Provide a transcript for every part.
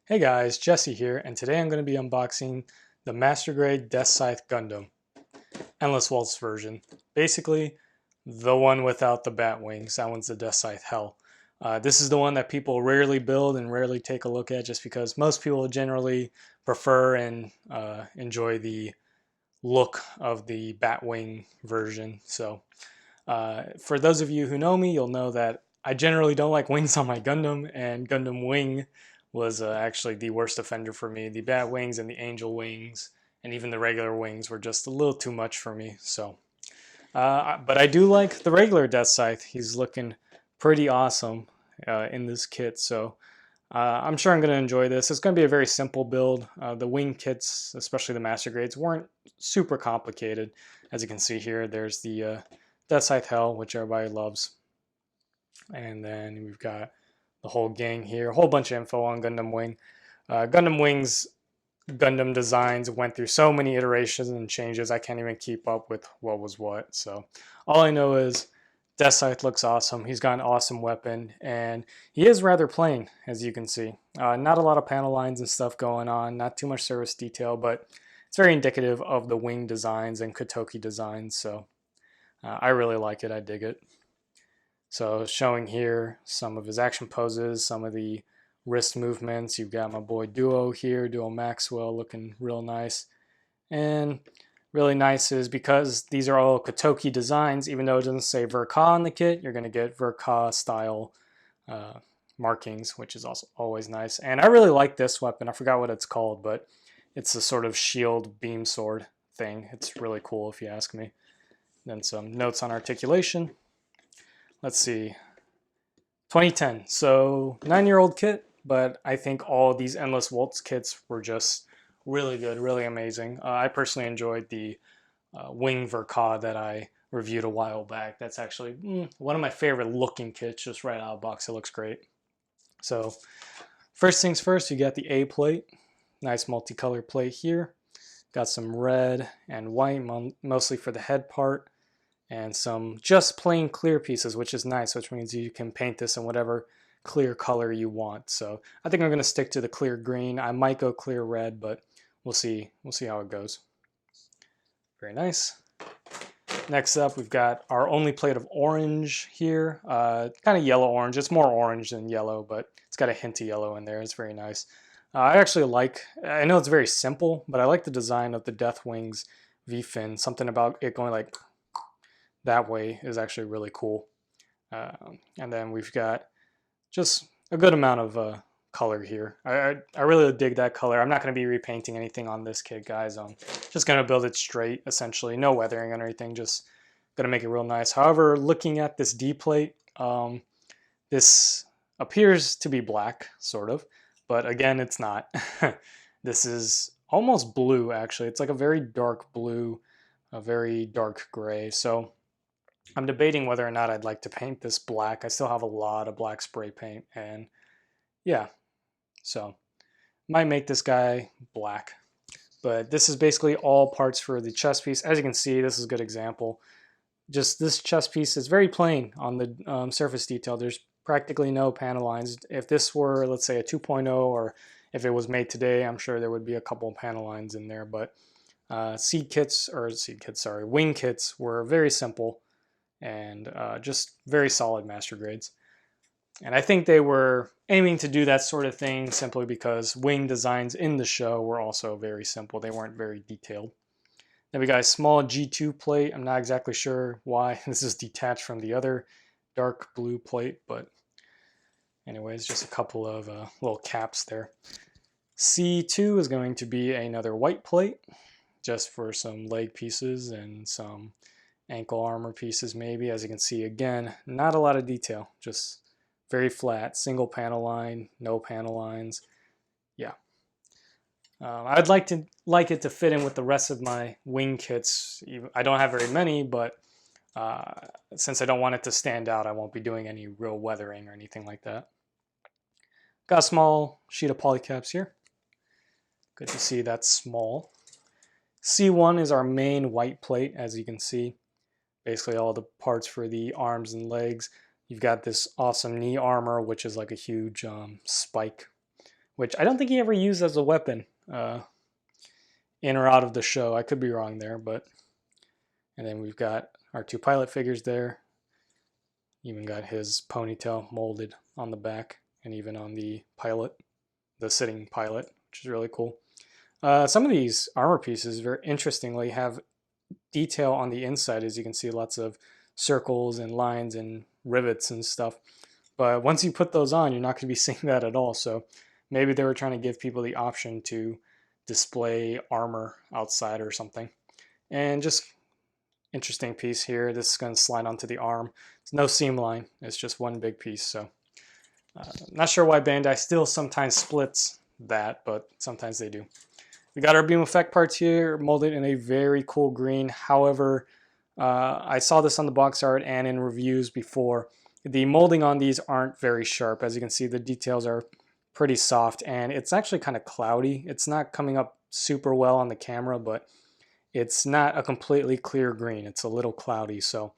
Hey guys, Jesse here, and today I'm going to be unboxing the Master Grade Deathscythe Gundam Endless Waltz version. Basically, the one without the bat wings. That one's the Deathscythe Hell. This is the one that people rarely build and rarely take a look at just because most people generally prefer and enjoy the look of the Batwing version. So, for those of you who know me, you'll know that I generally don't like wings on my Gundam, and Gundam Wing was actually the worst offender for me. The Bat Wings and the Angel Wings, and even the regular wings, were just a little too much for me. So, but I do like the regular Death Scythe. He's looking pretty awesome in this kit. So, I'm sure I'm going to enjoy this. It's going to be a very simple build. The wing kits, especially the Master Grades, weren't super complicated. As you can see here, there's the Deathscythe Hell, which everybody loves. And then we've got the whole gang here. A whole bunch of info on Gundam Wing. Gundam Wing's Gundam designs went through so many iterations and changes, I can't even keep up with what was what. So all I know is Deathscythe looks awesome. He's got an awesome weapon, and he is rather plain, as you can see. Not a lot of panel lines and stuff going on, not too much service detail, but it's very indicative of the wing designs and Kotoki designs, so I really like it. I dig it. So showing here some of his action poses, some of the wrist movements. You've got my boy Duo here, Duo Maxwell, looking real nice. And really nice is because these are all Kotoki designs, even though it doesn't say Verka on the kit, you're going to get Verka style markings, which is also always nice. And I really like this weapon. I forgot what it's called, but it's a sort of shield beam sword thing. It's really cool if you ask me. Then some notes on articulation. Let's see, 2010, so 9-year-old kit, but I think all these Endless Waltz kits were just really good, really amazing. I personally enjoyed the Wing Verka that I reviewed a while back. That's actually one of my favorite looking kits, just right out of the box. It looks great. So first things first, you got the A plate, nice multicolor plate here. Got some red and white, mostly for the head part, and some just plain clear pieces, which is nice, which means you can paint this in whatever clear color you want. So I think I'm going to stick to the clear green. I might go clear red, but we'll see. We'll see how it goes. Very nice. Next up, we've got our only plate of orange here. Kind of yellow orange. It's more orange than yellow, but it's got a hint of yellow in there. It's very nice. I actually like, I know it's very simple, but I like the design of the Death Wings V-fin. Something about it going like that way is actually really cool. And then we've got just a good amount of color here. I really dig that color. I'm not going to be repainting anything on this kit, guys. I'm just going to build it straight, essentially. No weathering or anything, just going to make it real nice. However, looking at this D plate, this appears to be black, sort of. But again, it's not. This is almost blue, actually. It's like a very dark blue, a very dark gray. So I'm debating whether or not I'd like to paint this black. I still have a lot of black spray paint, and yeah, so might make this guy black. But this is basically all parts for the chest piece. As you can see, this is a good example. Just this chest piece is very plain on the surface detail. There's practically no panel lines. If this were, let's say, a 2.0, or if it was made today, I'm sure there would be a couple of panel lines in there. But wing kits were very simple and just very solid master grades. And I think they were aiming to do that sort of thing simply because wing designs in the show were also very simple. They weren't very detailed. Then we got a small G2 plate. I'm not exactly sure why this is detached from the other dark blue plate, but anyways, just a couple of little caps there. C2 is going to be another white plate, just for some leg pieces and some ankle armor pieces maybe. As you can see, again, not a lot of detail, just very flat, single panel line, no panel lines. Yeah. I'd like it to fit in with the rest of my wing kits. I don't have very many, but since I don't want it to stand out, I won't be doing any real weathering or anything like that. Got a small sheet of polycaps here. Good to see that's small. C1 is our main white plate, as you can see. Basically all the parts for the arms and legs. You've got this awesome knee armor, which is like a huge spike which I don't think he ever used as a weapon in or out of the show. I could be wrong there, but... And then we've got our 2 pilot figures there. Even got his ponytail molded on the back and even on the pilot, the sitting pilot, which is really cool. Some of these armor pieces, very interestingly, have detail on the inside. As you can see, lots of circles and lines and rivets and stuff. But once you put those on, you're not going to be seeing that at all. So maybe they were trying to give people the option to display armor outside or something. And just interesting piece here. This is going to slide onto the arm. It's no seam line. It's just one big piece. So not sure why Bandai still sometimes splits that, but sometimes they do. We got our beam effect parts here, molded in a very cool green. However, I saw this on the box art and in reviews before. The molding on these aren't very sharp. As you can see, the details are pretty soft, and it's actually kind of cloudy. It's not coming up super well on the camera, but it's not a completely clear green. It's a little cloudy. So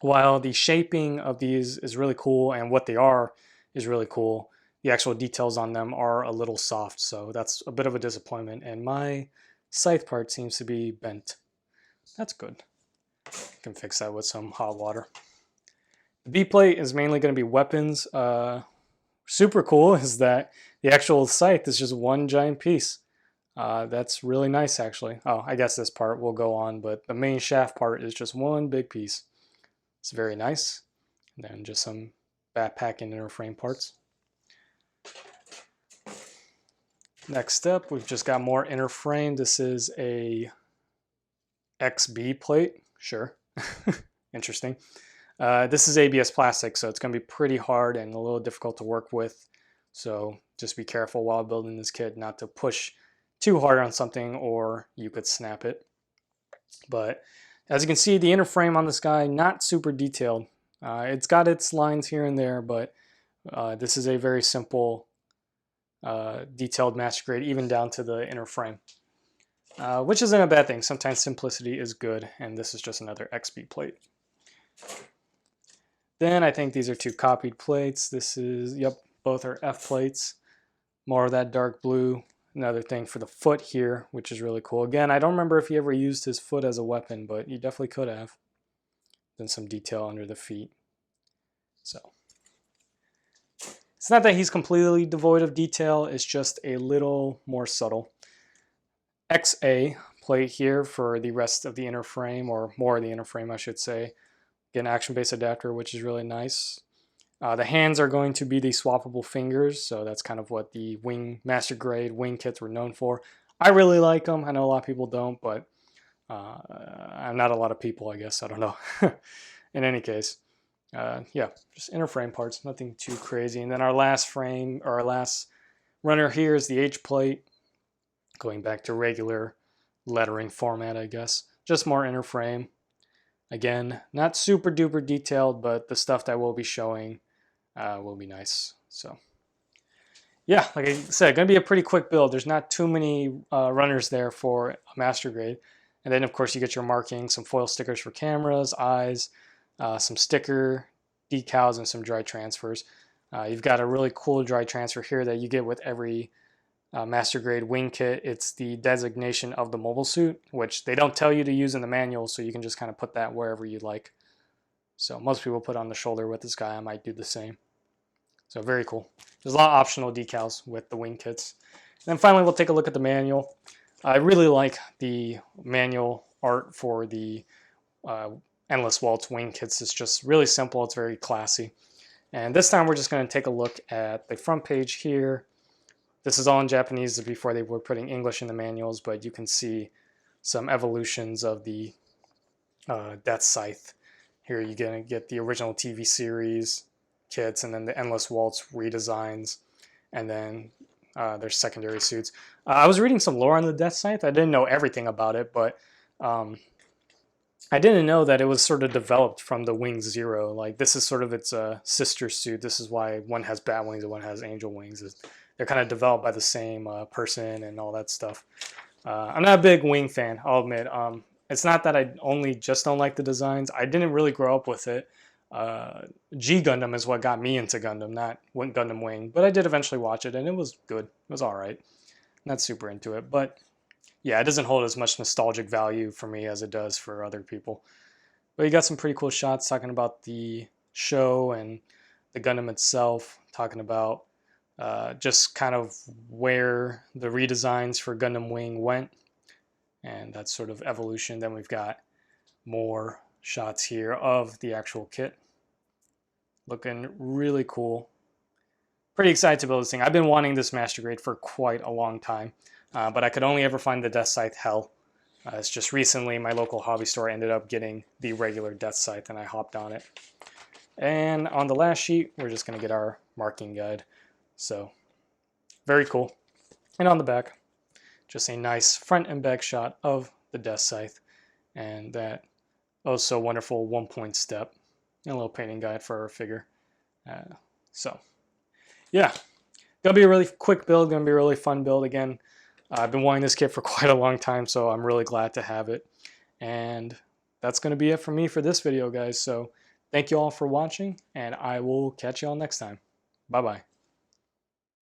while the shaping of these is really cool and what they are is really cool, the actual details on them are a little soft. So that's a bit of a disappointment. And my scythe part seems to be bent. That's good. I can fix that with some hot water. The B plate is mainly going to be weapons. Super cool is that the actual scythe is just one giant piece. That's really nice, actually. Oh, I guess this part will go on, but the main shaft part is just one big piece. It's very nice. And then just some backpack and inner frame parts. Next up, we've just got more inner frame. This is a XB plate. Sure. Interesting. This is ABS plastic, so it's going to be pretty hard and a little difficult to work with. So just be careful while building this kit not to push too hard on something or you could snap it. But as you can see, the inner frame on this guy, not super detailed. It's got its lines here and there, but this is a very simple detailed master grade, even down to the inner frame, which isn't a bad thing. Sometimes simplicity is good, and this is just another XB plate. Then I think these are 2 copied plates. This is, yep, both are F plates. More of that dark blue. Another thing for the foot here, which is really cool. Again, I don't remember if he ever used his foot as a weapon, but he definitely could have. Then some detail under the feet. So it's not that he's completely devoid of detail, it's just a little more subtle. XA plate here for the rest of the inner frame, or more of the inner frame, I should say. Get an action-based adapter, which is really nice. The hands are going to be the swappable fingers, so that's kind of what the wing master grade wing kits were known for. I really like them. I know a lot of people don't, but I'm not a lot of people, I guess. I don't know. In any case, yeah, just inner frame parts, nothing too crazy. And then our last frame, or our last runner here is the H plate, going back to regular lettering format, I guess. Just more inner frame. Again, not super duper detailed, but the stuff that we'll be showing will be nice. So yeah, like I said, going to be a pretty quick build. There's not too many runners there for a master grade. And then of course you get your markings, some foil stickers for cameras, eyes, some sticker decals, and some dry transfers. You've got a really cool dry transfer here that you get with every master grade wing kit. It's the designation of the mobile suit, which they don't tell you to use in the manual, so you can just kind of put that wherever you like. So most people put on the shoulder. With this guy, I might do the same. So very cool. There's a lot of optional decals with the wing kits. And then finally, we'll take a look at the manual. I really like the manual art for the Endless Waltz wing kits. It's just really simple. It's very classy. And this time we're just going to take a look at the front page here. This is all in Japanese before they were putting English in the manuals, but you can see some evolutions of the Deathscythe. Here you're going to get the original TV series kits, and then the Endless Waltz redesigns, and then their secondary suits. I was reading some lore on the Deathscythe. I didn't know everything about it, but I didn't know that it was sort of developed from the Wing Zero. Like, this is sort of its sister suit. This is why one has bat wings and one has angel wings. They're kind of developed by the same person and all that stuff. I'm not a big wing fan, I'll admit. It's not that I only just don't like the designs. I didn't really grow up with it. G Gundam is what got me into Gundam, not Gundam Wing. But I did eventually watch it, and it was good. It was all right. Not super into it, but yeah, it doesn't hold as much nostalgic value for me as it does for other people. But you got some pretty cool shots talking about the show and the Gundam itself, talking about just kind of where the redesigns for Gundam Wing went and that sort of evolution. Then we've got more shots here of the actual kit. Looking really cool. Pretty excited to build this thing. I've been wanting this Master Grade for quite a long time, but I could only ever find the Deathscythe Hell. It's just recently my local hobby store ended up getting the regular Deathscythe, and I hopped on it. And on the last sheet, we're just going to get our marking guide. So, very cool. And on the back, just a nice front and back shot of the Deathscythe and that oh so wonderful 1-point step and a little painting guide for our figure. Yeah, gonna be a really quick build, gonna be a really fun build. Again, I've been wanting this kit for quite a long time, so I'm really glad to have it. And that's gonna be it for me for this video, guys. So thank you all for watching, and I will catch you all next time. Bye-bye.